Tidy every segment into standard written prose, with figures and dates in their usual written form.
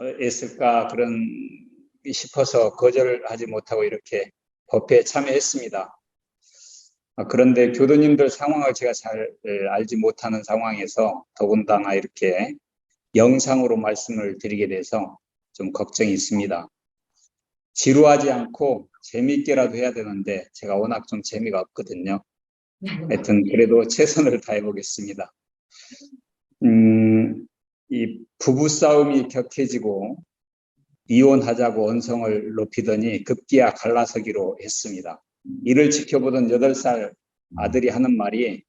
했을까 그런 싶어서 거절하지 못하고 이렇게 법회에 참여했습니다. 그런데 교도님들 상황을 제가 잘 알지 못하는 상황에서 더군다나 이렇게 영상으로 말씀을 드리게 돼서 좀 걱정이 있습니다. 지루하지 않고 재미있게라도 해야 되는데 제가 워낙 좀 재미가 없거든요. 하여튼 그래도 최선을 다해 보겠습니다. 이 부부싸움이 격해지고 이혼하자고 언성을 높이더니 급기야 갈라서기로 했습니다. 이를 지켜보던 8살 아들이 하는 말이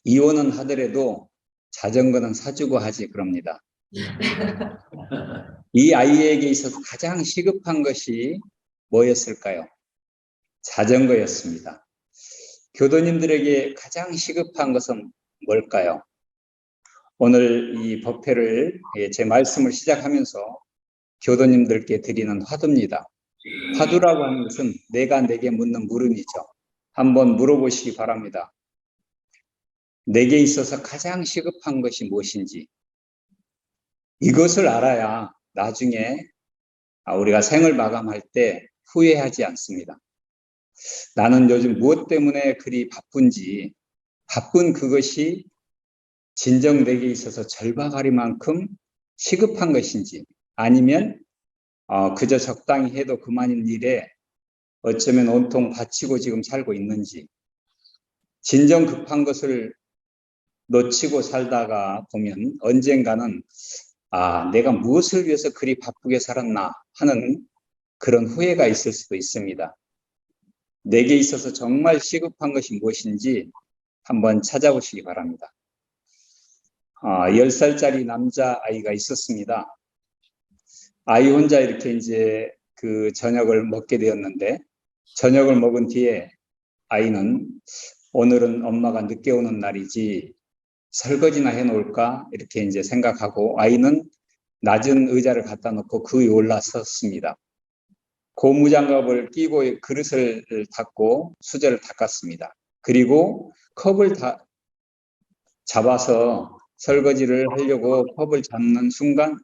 이혼은 하더라도 자전거는 사주고 하지 그럽니다. 이 아이에게 있어서 가장 시급한 것이 뭐였을까요? 자전거였습니다. 교도님들에게 가장 시급한 것은 뭘까요? 오늘 이 법회를 제 말씀을 시작하면서 교도님들께 드리는 화두입니다. 화두라고 하는 것은 내가 내게 묻는 물음이죠. 한번 물어보시기 바랍니다. 내게 있어서 가장 시급한 것이 무엇인지 이것을 알아야 나중에 우리가 생을 마감할 때 후회하지 않습니다. 나는 요즘 무엇 때문에 그리 바쁜지 바쁜 그것이 진정 내게 있어서 절박하리만큼 시급한 것인지 아니면 그저 적당히 해도 그만인 일에 어쩌면 온통 바치고 지금 살고 있는지 진정 급한 것을 놓치고 살다가 보면 언젠가는 내가 무엇을 위해서 그리 바쁘게 살았나 하는 그런 후회가 있을 수도 있습니다. 내게 있어서 정말 시급한 것이 무엇인지 한번 찾아보시기 바랍니다. 10살짜리 남자아이가 있었습니다. 아이 혼자 이렇게 이제 그 저녁을 먹게 되었는데 저녁을 먹은 뒤에 아이는 오늘은 엄마가 늦게 오는 날이지 설거지나 해놓을까 이렇게 이제 생각하고 아이는 낮은 의자를 갖다 놓고 그 위에 올라섰습니다. 고무장갑을 끼고 그릇을 닦고 수저를 닦았습니다. 그리고 컵을 잡아서 설거지를 하려고 컵을 잡는 순간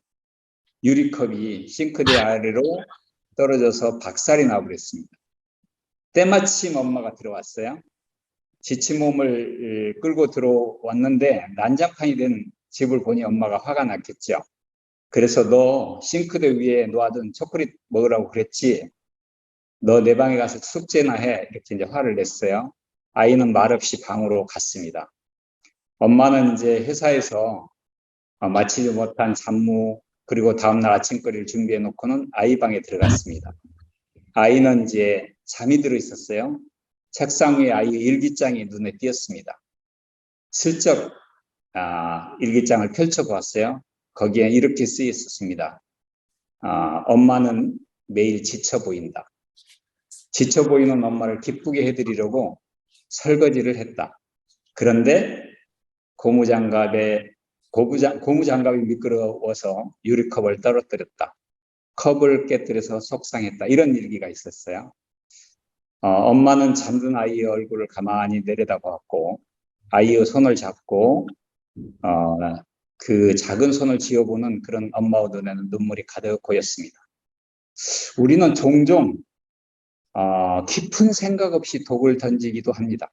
유리컵이 싱크대 아래로 떨어져서 박살이 나버렸습니다. 때마침 엄마가 들어왔어요. 지친 몸을 끌고 들어왔는데 난장판이 된 집을 보니 엄마가 화가 났겠죠. 그래서 너 싱크대 위에 놓아둔 초콜릿 먹으라고 그랬지? 너 내 방에 가서 숙제나 해. 이렇게 이제 화를 냈어요. 아이는 말없이 방으로 갔습니다. 엄마는 이제 회사에서 마치지 못한 잡무 그리고 다음날 아침거리를 준비해 놓고는 아이 방에 들어갔습니다. 아이는 이제 잠이 들어 있었어요. 책상 위에 아이의 일기장이 눈에 띄었습니다. 슬쩍 일기장을 펼쳐보았어요. 거기에 이렇게 쓰여 있었습니다. 엄마는 매일 지쳐 보인다. 지쳐 보이는 엄마를 기쁘게 해드리려고 설거지를 했다. 그런데 고무장갑이 미끄러워서 유리컵을 떨어뜨렸다. 컵을 깨뜨려서 속상했다. 이런 일기가 있었어요. 엄마는 잠든 아이의 얼굴을 가만히 내려다보았고 아이의 손을 잡고 그 작은 손을 쥐어보는 그런 엄마의 눈에는 눈물이 가득 고였습니다. 우리는 종종 깊은 생각 없이 독을 던지기도 합니다.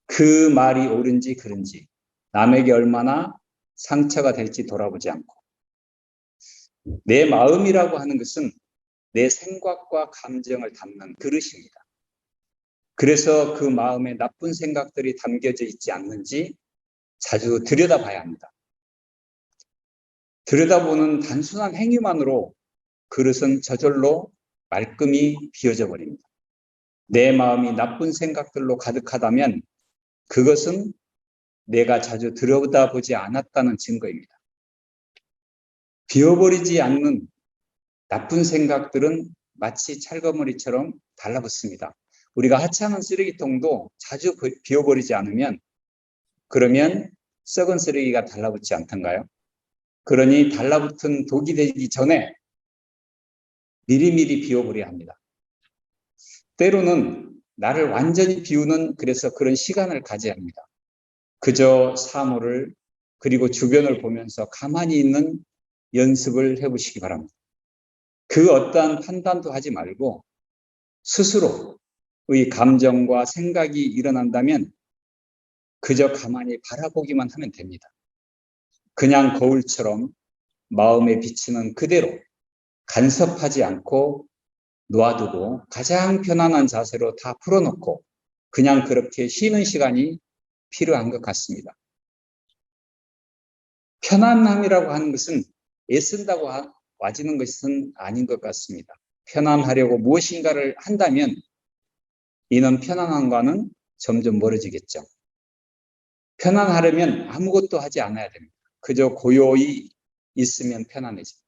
그 말이 옳은지 그른지 남에게 얼마나 상처가 될지 돌아보지 않고 내 마음이라고 하는 것은 내 생각과 감정을 담는 그릇입니다. 그래서 그 마음에 나쁜 생각들이 담겨져 있지 않는지 자주 들여다봐야 합니다. 들여다보는 단순한 행위만으로 그릇은 저절로 말끔히 비워져 버립니다. 내 마음이 나쁜 생각들로 가득하다면 그것은 내가 자주 들여다보지 않았다는 증거입니다. 비워버리지 않는 나쁜 생각들은 마치 찰거머리처럼 달라붙습니다. 우리가 하찮은 쓰레기통도 자주 비워버리지 않으면 그러면 썩은 쓰레기가 달라붙지 않던가요? 그러니 달라붙은 독이 되기 전에 미리미리 비워버려야 합니다. 때로는 나를 완전히 비우는 그래서 그런 시간을 가져야 합니다. 그저 사물을 그리고 주변을 보면서 가만히 있는 연습을 해보시기 바랍니다. 그 어떠한 판단도 하지 말고 스스로의 감정과 생각이 일어난다면 그저 가만히 바라보기만 하면 됩니다. 그냥 거울처럼 마음에 비치는 그대로 간섭하지 않고 놓아두고 가장 편안한 자세로 다 풀어놓고 그냥 그렇게 쉬는 시간이 필요한 것 같습니다. 편안함이라고 하는 것은 애쓴다고 와지는 것은 아닌 것 같습니다. 편안하려고 무엇인가를 한다면 이는 편안함과는 점점 멀어지겠죠. 편안하려면 아무것도 하지 않아야 됩니다. 그저 고요히 있으면 편안해집니다.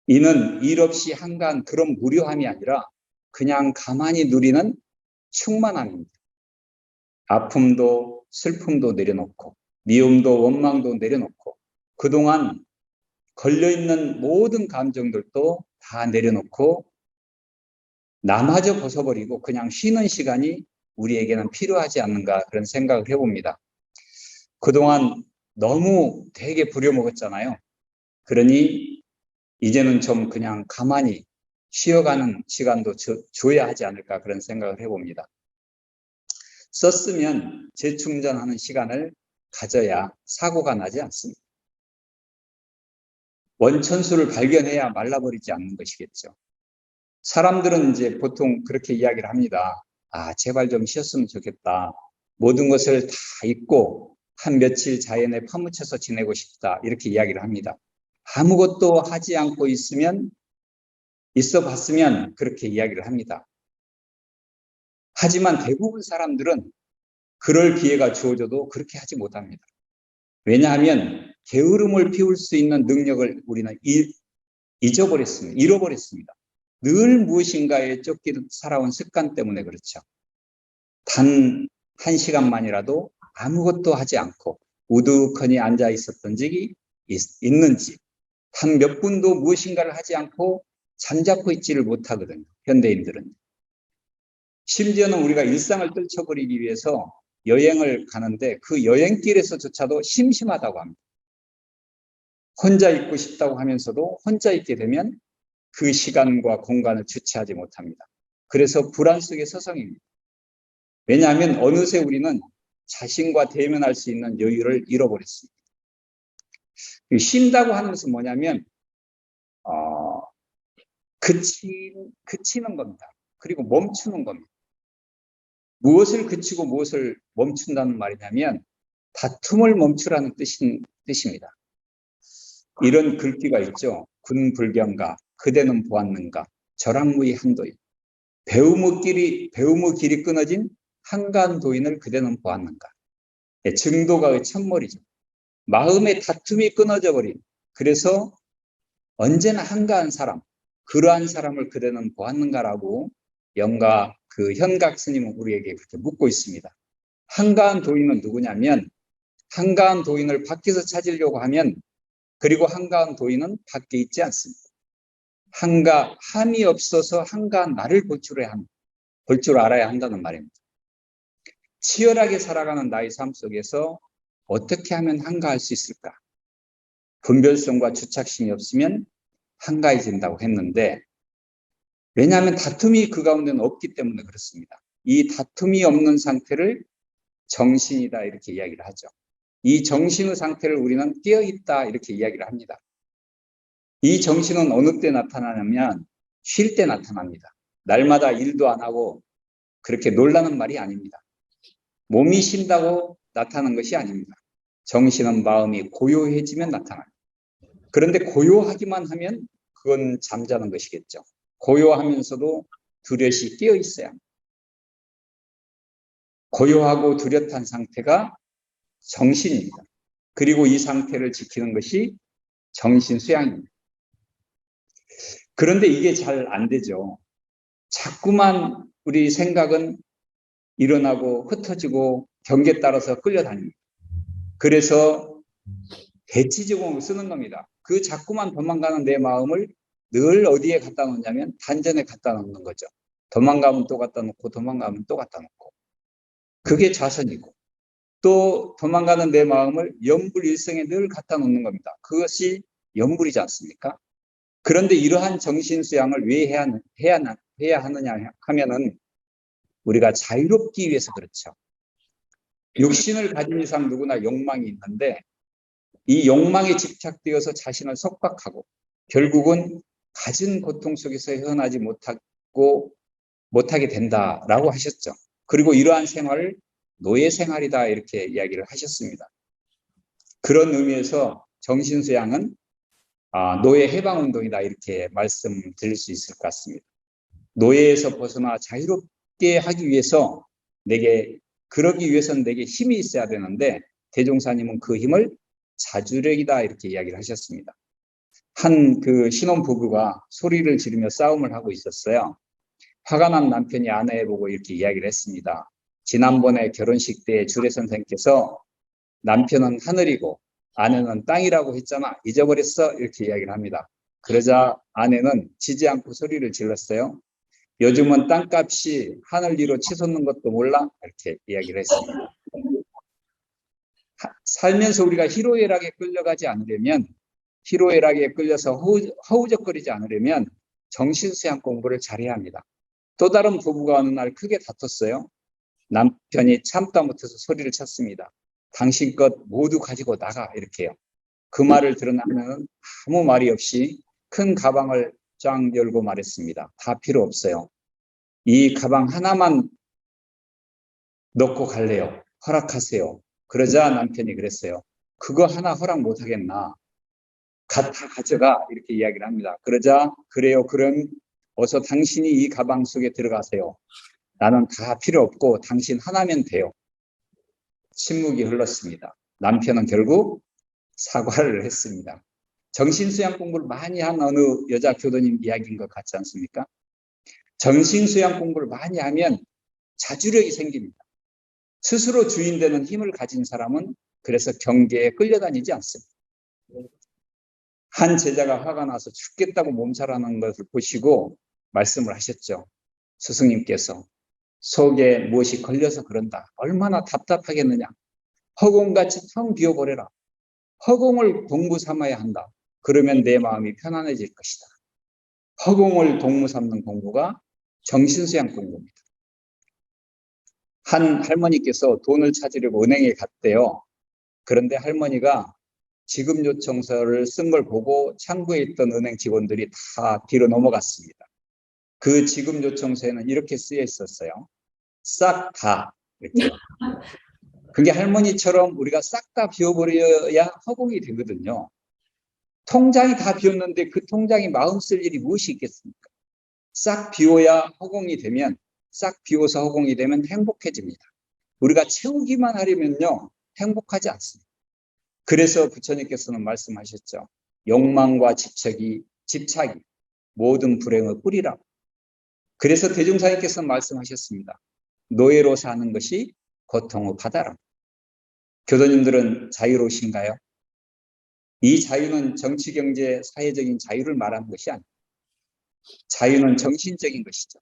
이는 일 없이 한가한 그런 무료함이 아니라 그냥 가만히 누리는 충만함입니다. 아픔도 슬픔도 내려놓고 미움도 원망도 내려놓고 그동안 걸려있는 모든 감정들도 다 내려놓고 나마저 벗어버리고 그냥 쉬는 시간이 우리에게는 필요하지 않는가 그런 생각을 해봅니다. 그동안 너무 되게 부려먹었잖아요. 그러니 이제는 좀 그냥 가만히 쉬어가는 시간도 줘야 하지 않을까 그런 생각을 해봅니다. 썼으면 재충전하는 시간을 가져야 사고가 나지 않습니다. 원천수를 발견해야 말라버리지 않는 것이겠죠. 사람들은 이제 보통 그렇게 이야기를 합니다. 아, 제발 좀 쉬었으면 좋겠다. 모든 것을 다 잊고 한 며칠 자연에 파묻혀서 지내고 싶다. 이렇게 이야기를 합니다. 아무것도 하지 않고 있어 봤으면 그렇게 이야기를 합니다. 하지만 대부분 사람들은 그럴 기회가 주어져도 그렇게 하지 못합니다. 왜냐하면 게으름을 피울 수 있는 능력을 우리는 잃어버렸습니다. 늘 무엇인가에 쫓겨 살아온 습관 때문에 그렇죠. 단 1시간만이라도 아무것도 하지 않고 우두커니 앉아 있었던 적이 있는지 단 몇 분도 무엇인가를 하지 않고 잠자코 있지를 못하거든요. 현대인들은. 심지어는 우리가 일상을 떨쳐버리기 위해서 여행을 가는데 그 여행길에서조차도 심심하다고 합니다. 혼자 있고 싶다고 하면서도 혼자 있게 되면 그 시간과 공간을 주체하지 못합니다. 그래서 불안 속의 서성입니다. 왜냐하면 어느새 우리는 자신과 대면할 수 있는 여유를 잃어버렸습니다. 쉰다고 하는 것은 뭐냐면 그치는 겁니다. 그리고 멈추는 겁니다. 무엇을 그치고 무엇을 멈춘다는 말이냐면 다툼을 멈추라는 뜻입니다. 이런 글귀가 있죠. 군불경가, 그대는 보았는가, 절악무의 한도인. 배움의 길이 끊어진 한가한 도인을 그대는 보았는가. 증도가의 첫머리죠. 마음의 다툼이 끊어져 버린, 그래서 언제나 한가한 사람, 그러한 사람을 그대는 보았는가라고 영가 그 현각 스님은 우리에게 그렇게 묻고 있습니다. 한가한 도인은 누구냐면 한가한 도인을 밖에서 찾으려고 하면 그리고 한가한 도인은 밖에 있지 않습니다. 한가함이 없어서 한가한 나를 볼 줄 알아야 한다는 말입니다. 치열하게 살아가는 나의 삶 속에서 어떻게 하면 한가할 수 있을까? 분별성과 주착심이 없으면 한가해진다고 했는데 왜냐하면 다툼이 그 가운데는 없기 때문에 그렇습니다. 이 다툼이 없는 상태를 정신이다 이렇게 이야기를 하죠. 이 정신의 상태를 우리는 깨어있다 이렇게 이야기를 합니다. 이 정신은 어느 때 나타나냐면 쉴 때 나타납니다. 날마다 일도 안 하고 그렇게 놀라는 말이 아닙니다. 몸이 쉰다고 나타나는 것이 아닙니다. 정신은 마음이 고요해지면 나타납니다. 그런데 고요하기만 하면 그건 잠자는 것이겠죠. 고요하면서도 뚜렷이 깨어 있어야 합니다. 고요하고 뚜렷한 상태가 정신입니다. 그리고 이 상태를 지키는 것이 정신 수양입니다. 그런데 이게 잘 안 되죠. 자꾸만 우리 생각은 일어나고 흩어지고 경계에 따라서 끌려다닙니다. 그래서 대치제공을 쓰는 겁니다. 그 자꾸만 도망가는 내 마음을 늘 어디에 갖다 놓냐면 단전에 갖다 놓는 거죠. 도망가면 또 갖다 놓고 도망가면 또 갖다 놓고. 그게 좌선이고 또 도망가는 내 마음을 염불일성에 늘 갖다 놓는 겁니다. 그것이 염불이지 않습니까? 그런데 이러한 정신수양을 왜 해야 하느냐 하면은 우리가 자유롭기 위해서 그렇죠. 육신을 가진 이상 누구나 욕망이 있는데 이 욕망에 집착되어서 자신을 속박하고 결국은 가진 고통 속에서 헤어나지 못하게 된다라고 하셨죠. 그리고 이러한 생활을 노예 생활이다 이렇게 이야기를 하셨습니다. 그런 의미에서 정신수양은 노예 해방운동이다 이렇게 말씀드릴 수 있을 것 같습니다. 노예에서 벗어나 자유롭게 하기 위해서 그러기 위해서는 내게 힘이 있어야 되는데 대종사님은 그 힘을 자주력이다 이렇게 이야기를 하셨습니다. 한 그 신혼부부가 소리를 지르며 싸움을 하고 있었어요. 화가 난 남편이 아내에 보고 이렇게 이야기를 했습니다. 지난번에 결혼식 때 주례 선생님께서 남편은 하늘이고 아내는 땅이라고 했잖아. 잊어버렸어? 이렇게 이야기를 합니다. 그러자 아내는 지지 않고 소리를 질렀어요. 요즘은 땅값이 하늘 위로 치솟는 것도 몰라? 이렇게 이야기를 했습니다. 살면서 우리가 희로애락에 끌려가지 않으려면, 희로애락에 끌려서 허우적거리지 않으려면 정신수양 공부를 잘해야 합니다. 또 다른 부부가 어느 날 크게 다퉜어요. 남편이 참다 못해서 소리를 쳤습니다. 당신 것 모두 가지고 나가 이렇게요. 그 말을 들은 아내는 아무 말이 없이 큰 가방을 쫙 열고 말했습니다. 다 필요 없어요. 이 가방 하나만 넣고 갈래요. 허락하세요. 그러자 남편이 그랬어요. 그거 하나 허락 못 하겠나? 다 가져가 이렇게 이야기를 합니다. 그러자 그래요. 그럼 어서 당신이 이 가방 속에 들어가세요. 나는 다 필요 없고 당신 하나면 돼요. 침묵이 흘렀습니다. 남편은 결국 사과를 했습니다. 정신수양 공부를 많이 한 어느 여자 교도님 이야기인 것 같지 않습니까? 정신수양 공부를 많이 하면 자주력이 생깁니다. 스스로 주인되는 힘을 가진 사람은 그래서 경계에 끌려다니지 않습니다. 한 제자가 화가 나서 죽겠다고 몸살하는 것을 보시고 말씀을 하셨죠. 스승님께서 속에 무엇이 걸려서 그런다. 얼마나 답답하겠느냐. 허공같이 텅 비워버려라. 허공을 동무 삼아야 한다. 그러면 내 마음이 편안해질 것이다. 허공을 동무 삼는 공부가 정신수양 공부입니다. 한 할머니께서 돈을 찾으려고 은행에 갔대요. 그런데 할머니가 지급 요청서를 쓴 걸 보고 창구에 있던 은행 직원들이 다 뒤로 넘어갔습니다. 그 지급 요청서에는 이렇게 쓰여 있었어요. 싹 다. 이렇게. 그게 할머니처럼 우리가 싹 다 비워버려야 허공이 되거든요. 통장이 다 비었는데 그 통장이 마음 쓸 일이 무엇이 있겠습니까? 싹 비워야 허공이 되면, 싹 비워서 허공이 되면 행복해집니다. 우리가 채우기만 하려면요, 행복하지 않습니다. 그래서 부처님께서는 말씀하셨죠. 욕망과 집착이 모든 불행의 뿌리라고. 그래서 대종사님께서는 말씀하셨습니다. 노예로 사는 것이 고통의 바다라. 교도님들은 자유로우신가요? 이 자유는 정치, 경제, 사회적인 자유를 말하는 것이 아닙니다. 자유는 정신적인 것이죠.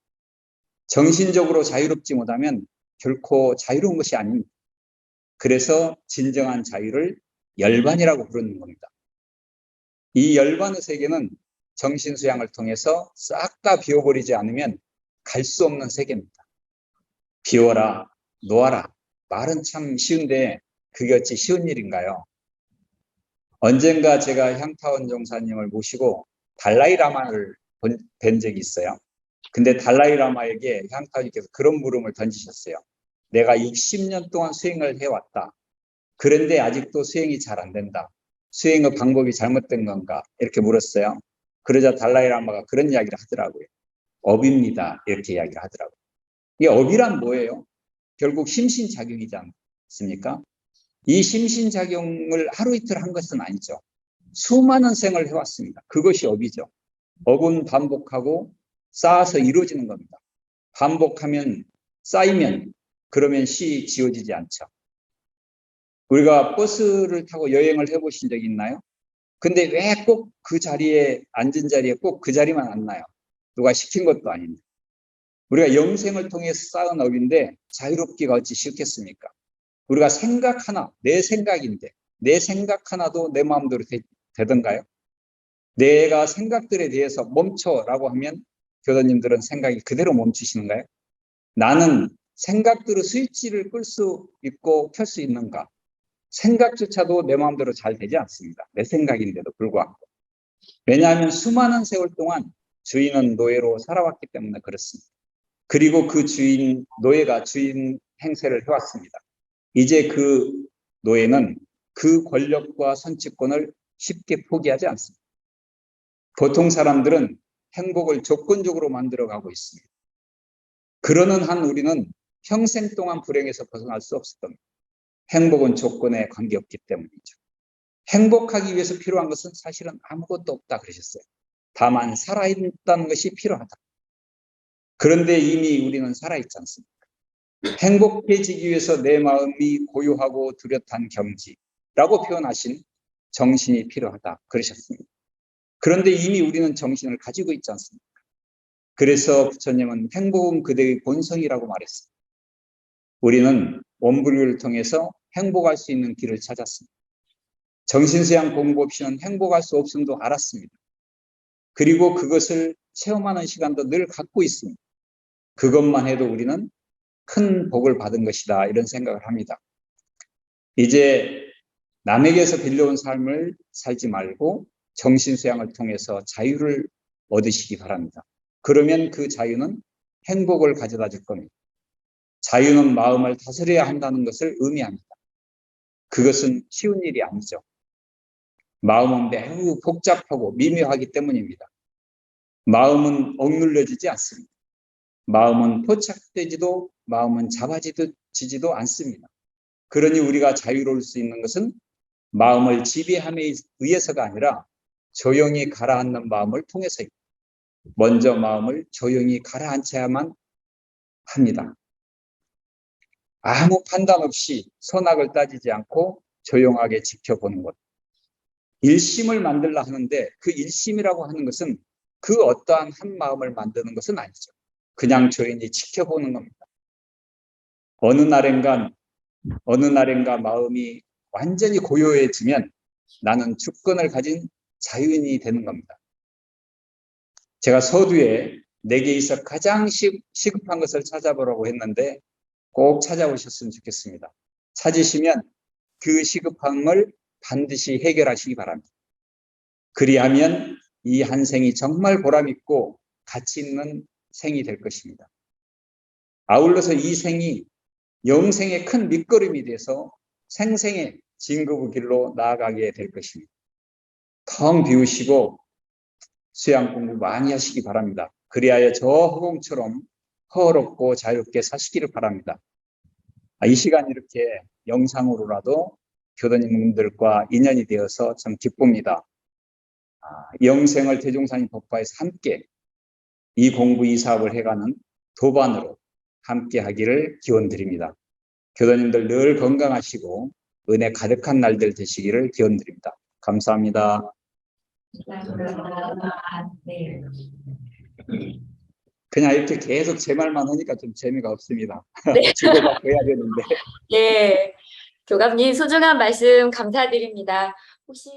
정신적으로 자유롭지 못하면 결코 자유로운 것이 아닙니다. 그래서 진정한 자유를 열반이라고 부르는 겁니다. 이 열반의 세계는 정신수양을 통해서 싹 다 비워버리지 않으면 갈 수 없는 세계입니다. 비워라, 놓아라. 말은 참 쉬운데 그게 어찌 쉬운 일인가요? 언젠가 제가 향타원 종사님을 모시고 달라이라마를 뵌 적이 있어요. 근데 달라이라마에게 향타원님께서 그런 물음을 던지셨어요. 내가 60년 동안 수행을 해왔다. 그런데 아직도 수행이 잘 안 된다. 수행의 방법이 잘못된 건가? 이렇게 물었어요. 그러자 달라이라마가 그런 이야기를 하더라고요. 업입니다. 이렇게 이야기를 하더라고요. 이게 업이란 뭐예요? 결국 심신작용이지 않습니까? 이 심신작용을 하루 이틀 한 것은 아니죠. 수많은 생을 해왔습니다. 그것이 업이죠. 업은 반복하고 쌓아서 이루어지는 겁니다. 반복하면 쌓이면 그러면 시 지워지지 않죠. 우리가 버스를 타고 여행을 해보신 적 있나요? 근데 왜 꼭 그 자리에 앉은 자리에 꼭 그 자리만 앉나요? 누가 시킨 것도 아닌데. 우리가 영생을 통해서 쌓은 업인데 자유롭기가 어찌 쉽겠습니까? 우리가 생각 하나, 내 생각인데 내 생각 하나도 내 마음대로 되던가요? 내가 생각들에 대해서 멈춰라고 하면 교도님들은 생각이 그대로 멈추시는가요? 나는 생각대로 스위치를 끌 수 있고 켤 수 있는가? 생각조차도 내 마음대로 잘 되지 않습니다. 내 생각인데도 불구하고. 왜냐하면 수많은 세월 동안 주인은 노예로 살아왔기 때문에 그렇습니다. 그리고 그 주인, 노예가 주인 행세를 해왔습니다. 이제 그 노예는 그 권력과 선취권을 쉽게 포기하지 않습니다. 보통 사람들은 행복을 조건적으로 만들어가고 있습니다. 그러는 한 우리는 평생 동안 불행에서 벗어날 수 없을 겁니다. 행복은 조건에 관계없기 때문이죠. 행복하기 위해서 필요한 것은 사실은 아무것도 없다 그러셨어요. 다만 살아있다는 것이 필요하다. 그런데 이미 우리는 살아있지 않습니까? 행복해지기 위해서 내 마음이 고요하고 뚜렷한 경지라고 표현하신 정신이 필요하다 그러셨습니다. 그런데 이미 우리는 정신을 가지고 있지 않습니까? 그래서 부처님은 행복은 그대의 본성이라고 말했습니다. 우리는 원불교를 통해서 행복할 수 있는 길을 찾았습니다. 정신수양 공부 없이는 행복할 수 없음도 알았습니다. 그리고 그것을 체험하는 시간도 늘 갖고 있습니다. 그것만 해도 우리는 큰 복을 받은 것이다 이런 생각을 합니다. 이제 남에게서 빌려온 삶을 살지 말고 정신수양을 통해서 자유를 얻으시기 바랍니다. 그러면 그 자유는 행복을 가져다 줄 겁니다. 자유는 마음을 다스려야 한다는 것을 의미합니다. 그것은 쉬운 일이 아니죠. 마음은 매우 복잡하고 미묘하기 때문입니다. 마음은 억눌려지지 않습니다. 마음은 포착되지도 마음은 잡아지지도 않습니다. 그러니 우리가 자유로울 수 있는 것은 마음을 지배함에 의해서가 아니라 조용히 가라앉는 마음을 통해서입니다. 먼저 마음을 조용히 가라앉혀야만 합니다. 아무 판단 없이 선악을 따지지 않고 조용하게 지켜보는 것. 일심을 만들라 하는데 그 일심이라고 하는 것은 그 어떠한 한 마음을 만드는 것은 아니죠. 그냥 조용히 지켜보는 겁니다. 어느 날엔가 마음이 완전히 고요해지면 나는 주권을 가진 자유인이 되는 겁니다. 제가 서두에 내게 있어 가장 시급한 것을 찾아보라고 했는데 꼭 찾아오셨으면 좋겠습니다. 찾으시면 그 시급함을 반드시 해결하시기 바랍니다. 그리하면 이 한 생이 정말 보람있고 가치 있는 생이 될 것입니다. 아울러서 이 생이 영생의 큰 밑거름이 돼서 생생의 진급의 길로 나아가게 될 것입니다. 텅 비우시고 수양 공부 많이 하시기 바랍니다. 그리하여 저 허공처럼 허롭고 자유롭게 사시기를 바랍니다. 이 시간 이렇게 영상으로라도 교도님들과 인연이 되어서 참 기쁩니다. 영생을 대종사님 법화에서 함께 이 공부 이 사업을 해가는 도반으로 함께 하기를 기원드립니다. 교도님들 늘 건강하시고 은혜 가득한 날들 되시기를 기원드립니다. 감사합니다. 네. 그냥 이렇게 계속 제 말만 하니까 좀 재미가 없습니다. 네. 주고받고 해야 되는데. 예, 교감님 소중한 말씀 감사드립니다. 혹시